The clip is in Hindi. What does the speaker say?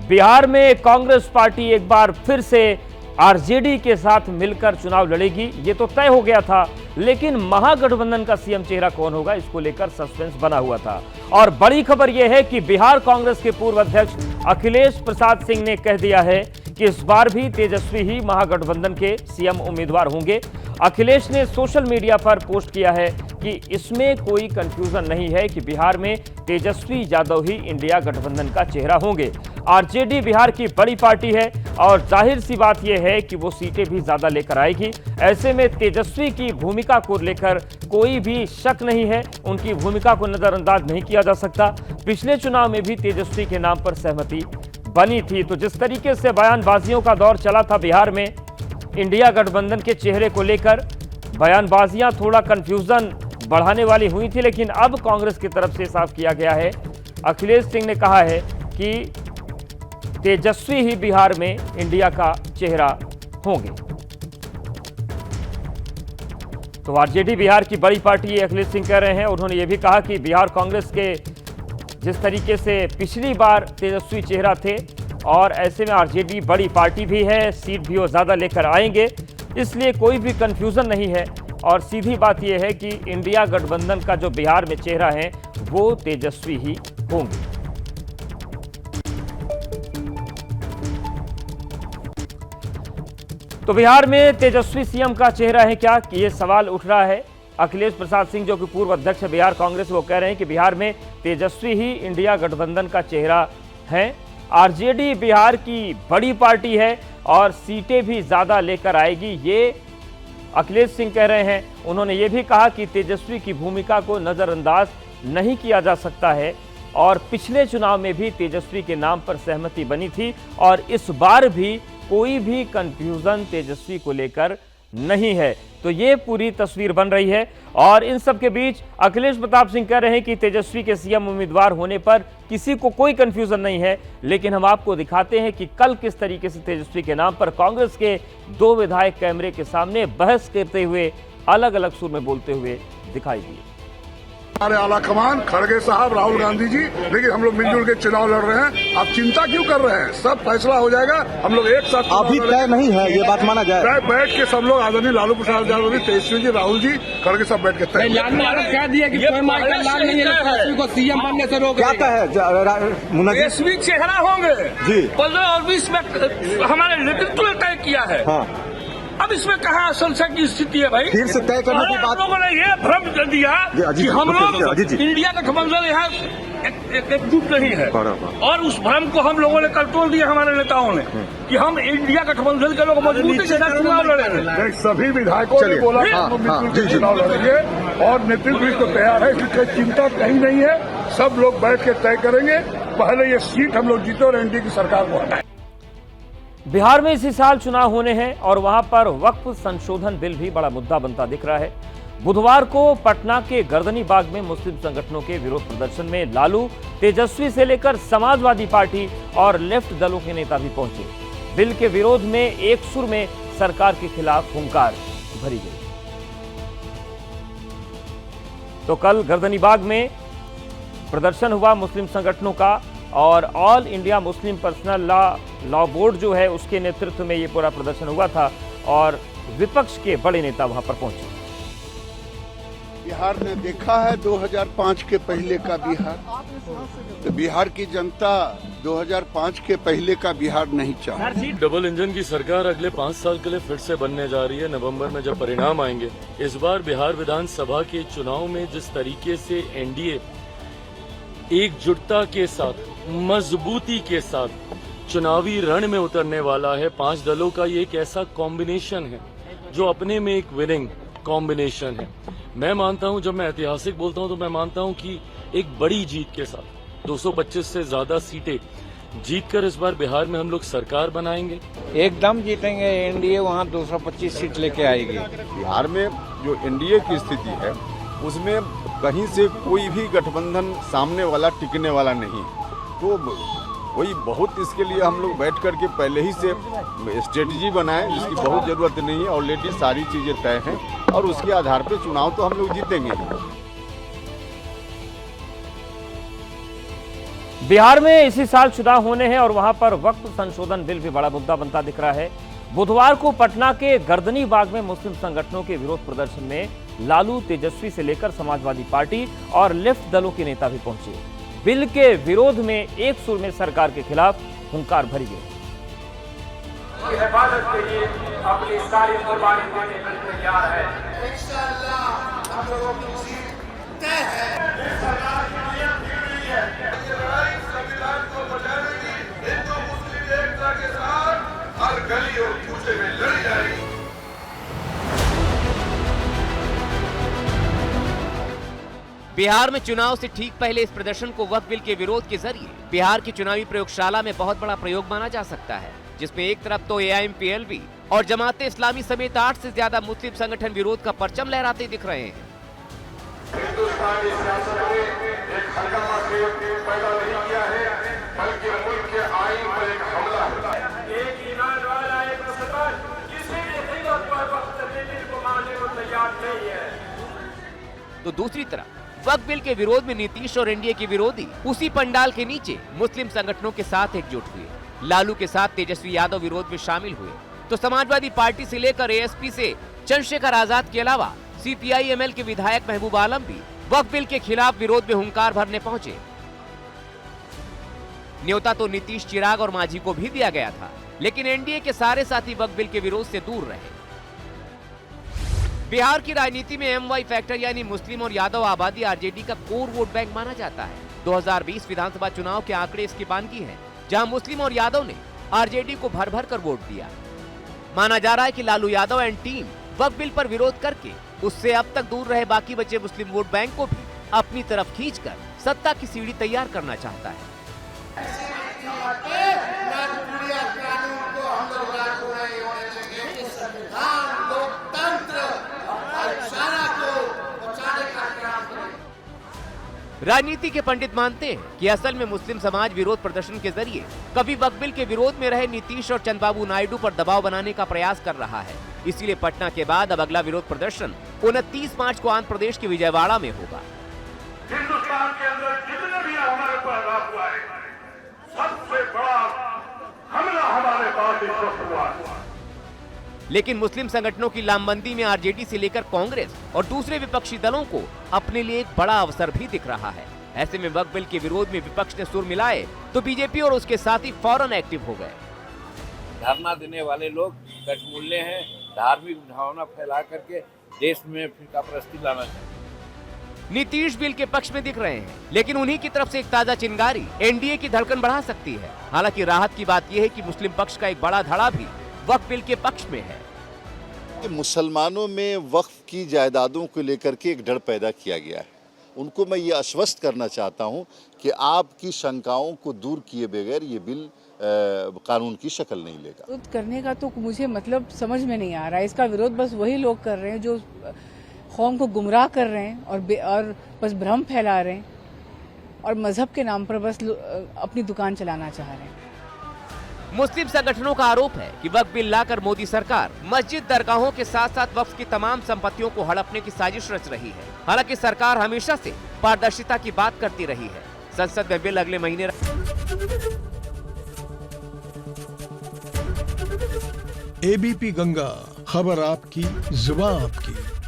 बिहार में कांग्रेस पार्टी एक बार फिर से आरजेडी के साथ मिलकर चुनाव लड़ेगी, ये तो तय हो गया था। लेकिन महागठबंधन का सीएम चेहरा कौन होगा, इसको लेकर सस्पेंस बना हुआ था। और बड़ी खबर यह है कि बिहार कांग्रेस के पूर्व अध्यक्ष अखिलेश प्रसाद सिंह ने कह दिया है कि इस बार भी तेजस्वी ही महागठबंधन के सीएम उम्मीदवार होंगे। अखिलेश ने सोशल मीडिया पर पोस्ट किया है कि इसमें कोई कंफ्यूजन नहीं है कि बिहार में तेजस्वी यादव ही इंडिया गठबंधन का चेहरा होंगे। आरजेडी बिहार की बड़ी पार्टी है और जाहिर सी बात यह है कि वो सीटें भी ज्यादा लेकर आएगी। ऐसे में तेजस्वी की भूमिका को लेकर कोई भी शक नहीं है, उनकी भूमिका को नजरअंदाज नहीं किया जा सकता। पिछले चुनाव में भी तेजस्वी के नाम पर सहमति बनी थी। तो जिस तरीके से बयानबाजियों का दौर चला था बिहार में इंडिया गठबंधन के चेहरे को लेकर, बयानबाजियां थोड़ा कंफ्यूजन बढ़ाने वाली हुई थी, लेकिन अब कांग्रेस की तरफ से साफ किया गया है। अखिलेश सिंह ने कहा है कि तेजस्वी ही बिहार में इंडिया का चेहरा होंगे। तो आरजेडी बिहार की बड़ी पार्टी अखिलेश सिंह कह रहे हैं। उन्होंने यह भी कहा कि बिहार कांग्रेस के जिस तरीके से पिछली बार तेजस्वी चेहरा थे और ऐसे में आरजेडी बड़ी पार्टी भी है, सीट भी वो ज्यादा लेकर आएंगे, इसलिए कोई भी कंफ्यूजन नहीं है। और सीधी बात यह है कि इंडिया गठबंधन का जो बिहार में चेहरा है वो तेजस्वी ही होंगे। तो बिहार में तेजस्वी सीएम का चेहरा है क्या, कि ये सवाल उठ रहा है। अखिलेश प्रसाद सिंह जो कि पूर्व अध्यक्ष है बिहार कांग्रेस, वो कह रहे हैं कि बिहार में तेजस्वी ही इंडिया गठबंधन का चेहरा है। आरजेडी बिहार की बड़ी पार्टी है और सीटें भी ज्यादा लेकर आएगी, ये अखिलेश सिंह कह रहे हैं। उन्होंने ये भी कहा कि तेजस्वी की भूमिका को नजरअंदाज नहीं किया जा सकता है और पिछले चुनाव में भी तेजस्वी के नाम पर सहमति बनी थी और इस बार भी कोई भी कंफ्यूजन तेजस्वी को लेकर नहीं है। तो ये पूरी तस्वीर बन रही है और इन सब के बीच अखिलेश प्रताप सिंह कह रहे हैं कि तेजस्वी के सीएम उम्मीदवार होने पर किसी को कोई कंफ्यूजन नहीं है। लेकिन हम आपको दिखाते हैं कि कल किस तरीके से तेजस्वी के नाम पर कांग्रेस के दो विधायक कैमरे के सामने बहस करते हुए अलग अलग सुर में बोलते हुए दिखाई दिए। हमारे आला कमान खड़गे साहब, राहुल गांधी जी, लेकिन हम लोग मिलजुल के चुनाव लड़ रहे हैं। आप चिंता क्यों कर रहे हैं? सब फैसला हो जाएगा। हम लोग एक साथ अभी तय नहीं है, ये बात माना जाए। बैठ के सब लोग आदरणीय लालू प्रसाद यादव जी, तेजस्वी जी, राहुल जी, खड़गे साहब बैठ के तय कह दिया कि लाल नहीं है को सीएम बनने से रोक क्या है तेजस्वी चेहरा होंगे जी। 15 और 20 में हमारे नेतृत्व ने तय किया है। हाँ। अब इसमें कहाँ संशय की स्थिति है भाई? फिर से तय करने की बात। लोगों ने ये भ्रम दिया कि हम लोग इंडिया गठबंधन यहाँ एकजुट नहीं है और उस भ्रम को हम लोगों ने कल तोड़ दिया, हमारे नेताओं ने, कि हम इंडिया गठबंधन के लोग मजबूती के साथ चुनाव लड़ेंगे। सभी विधायकों ने बोला कि हम मिलजुल के चुनाव लड़ेंगे और नेतृत्व इसको तैयार है, इसकी चिंता कहीं नहीं है। सब लोग बैठ के तय करेंगे। पहले ये सीट हम लोग जीते और एनडीए की सरकार को हटाए। बिहार में इसी साल चुनाव होने हैं और वहां पर वक्फ संशोधन बिल भी बड़ा मुद्दा बनता दिख रहा है। बुधवार को पटना के गर्दनी बाग में मुस्लिम संगठनों के विरोध प्रदर्शन में लालू, तेजस्वी से लेकर समाजवादी पार्टी और लेफ्ट दलों के नेता भी पहुंचे। बिल के विरोध में एक सुर में सरकार के खिलाफ हुंकार भरी गई। तो कल गर्दनी बाग में प्रदर्शन हुआ मुस्लिम संगठनों का और all India Muslim personal law board जो है उसके नेतृत्व में ये पूरा प्रदर्शन हुआ था और विपक्ष के बड़े नेता वहां पर पहुंचे। बिहार ने देखा है 2005 के पहले का बिहार, तो बिहार की जनता 2005 के पहले का बिहार नहीं चाहती। डबल इंजन की सरकार अगले 5 साल के लिए फिर से बनने जा रही है। नवंबर में जब परिणाम आएंगे, इस बार बिहार विधानसभा के चुनाव में जिस तरीके से एनडीए एकजुटता के साथ, मजबूती के साथ चुनावी रण में उतरने वाला है, 5 दलों का ये एक ऐसा कॉम्बिनेशन है जो अपने में एक विनिंग कॉम्बिनेशन है। मैं मानता हूं, जब मैं ऐतिहासिक बोलता हूं तो मैं मानता हूं कि एक बड़ी जीत के साथ 225 से ज्यादा सीटें जीतकर इस बार बिहार में हम लोग सरकार बनाएंगे। एकदम जीतेंगे। एनडीए वहां 225 सीट लेके आएगी। बिहार में जो एनडीए की स्थिति है उसमें कहीं से कोई भी गठबंधन सामने वाला टिकने वाला नहीं, तो वही बहुत इसके लिए हम लोग बैठ करके पहले ही से स्ट्रेटजी बनाए, जिसकी बहुत जरूरत नहीं है। ऑलरेडी सारी चीजें तय हैं और उसके आधार पे चुनाव तो हम लोग जीतेंगे ही। बिहार में इसी साल चुनाव होने हैं और वहां पर वक्फ संशोधन बिल भी बड़ा मुद्दा बनता दिख रहा है। बुधवार को पटना के गर्दनी बाग में मुस्लिम संगठनों के विरोध प्रदर्शन में लालू, तेजस्वी से लेकर समाजवादी पार्टी और लेफ्ट दलों के नेता भी पहुंचे। बिल के विरोध में एक सुर में सरकार के खिलाफ हुंकार भरी गई। हिफाजत के लिए अपनी सारी कुर्बानी देने के लिए तैयार है। इंशाअल्लाह हम लोगों की जीत तय है। लड़ाई संविधान को बचाने की हिंदू मुस्लिम एकता के साथ हर गली और कूचे में लड़ी जाएगी। बिहार में चुनाव से ठीक पहले इस प्रदर्शन को वक्फ बिल के विरोध के जरिए बिहार की चुनावी प्रयोगशाला में बहुत बड़ा प्रयोग माना जा सकता है, जिसमें एक तरफ तो AIMPLB और जमाते इस्लामी समेत 8 से ज्यादा मुस्लिम संगठन विरोध का परचम लहराते दिख रहे हैं। हिंदुस्तानी सियासत में एक हंगामा पैदा नहीं किया है, बल्कि मुल्क के आईन पर एक हमला है। एक ईमान वाला एक मुसलमान किसी भी कीमत पर वक्त बिल को मानने को तैयार नहीं है। तो दूसरी तरफ वक्फ बिल के विरोध में नीतीश और एनडीए के विरोधी उसी पंडाल के नीचे मुस्लिम संगठनों के साथ एकजुट हुए। लालू के साथ तेजस्वी यादव विरोध में शामिल हुए, तो समाजवादी पार्टी से लेकर ASP से चंद्रशेखर आजाद के अलावा CPI-ML के विधायक महबूब आलम भी वक्फ बिल के खिलाफ विरोध में हुंकार भरने पहुंचे। न्योता तो नीतीश, चिराग और मांझी को भी दिया गया था, लेकिन एनडीए के सारे साथी वक्फ बिल के विरोध से दूर रहे। बिहार की राजनीति में MY फैक्टर यानी मुस्लिम और यादव आबादी RJD का कोर वोट बैंक माना जाता है। 2020 विधानसभा चुनाव के आंकड़े इसकी बानगी हैं, जहां मुस्लिम और यादव ने RJD को भर भर कर वोट दिया। माना जा रहा है कि Lalu Yadav and team Waqf bill पर विरोध करके उससे अब तक दूर रहे बाकी बचे मुस्लिम वोट बैंक को भी अपनी तरफ खींचकर सत्ता की सीढ़ी तैयार करना चाहता है। राजनीति के पंडित मानते हैं कि असल में मुस्लिम समाज विरोध प्रदर्शन के जरिए कभी वक्फ बिल के विरोध में रहे नीतीश और चंद्रबाबू नायडू पर दबाव बनाने का प्रयास कर रहा है। इसीलिए पटना के बाद अब अगला विरोध प्रदर्शन 29 मार्च को आंध्र प्रदेश के विजयवाड़ा में होगा। हिंदुस्तान के अंदर जितने भी हमारे पर हुआ है, सबसे बड़ा हमला हमारे पास हुआ। लेकिन मुस्लिम संगठनों की लामबंदी में RJD से लेकर कांग्रेस और दूसरे विपक्षी दलों को अपने लिए एक बड़ा अवसर भी दिख रहा है। ऐसे में वक्फ बिल के विरोध में विपक्ष ने सुर मिलाए तो बीजेपी और उसके साथी फौरन एक्टिव हो गए। धरना देने वाले लोग कठमूल्य हैं, धार्मिक भावना फैला करके देश में फिरकापरस्ती लाना चाहते। नीतीश बिल के पक्ष में दिख रहे हैं, लेकिन उन्हीं की तरफ से एक ताजा चिंगारी एनडीए की धड़कन बढ़ा सकती है। हालांकि राहत की बात यह है कि मुस्लिम पक्ष का एक बड़ा धड़ा भी वक्फ बिल के पक्ष में है। मुसलमानों में वक्फ की जायदादों को लेकर के एक डर पैदा किया गया है। उनको मैं ये आश्वस्त करना चाहता हूं कि आपकी शंकाओं को दूर किए बगैर ये बिल कानून की शक्ल नहीं लेगा। विरोध करने का तो मुझे मतलब समझ में नहीं आ रहा है। इसका विरोध बस वही लोग कर रहे हैं जो कौम को गुमराह कर रहे हैं और बस भ्रम फैला रहे हैं और मजहब के नाम पर बस अपनी दुकान चलाना चाह रहे हैं। मुस्लिम संगठनों का आरोप है कि वक्फ बिल लाकर मोदी सरकार मस्जिद, दरगाहों के साथ साथ वक्फ की तमाम संपत्तियों को हड़पने की साजिश रच रही है। हालांकि सरकार हमेशा से पारदर्शिता की बात करती रही है। संसद में बिल अगले महीने ABP गंगा, खबर आपकी, जुबान आपकी।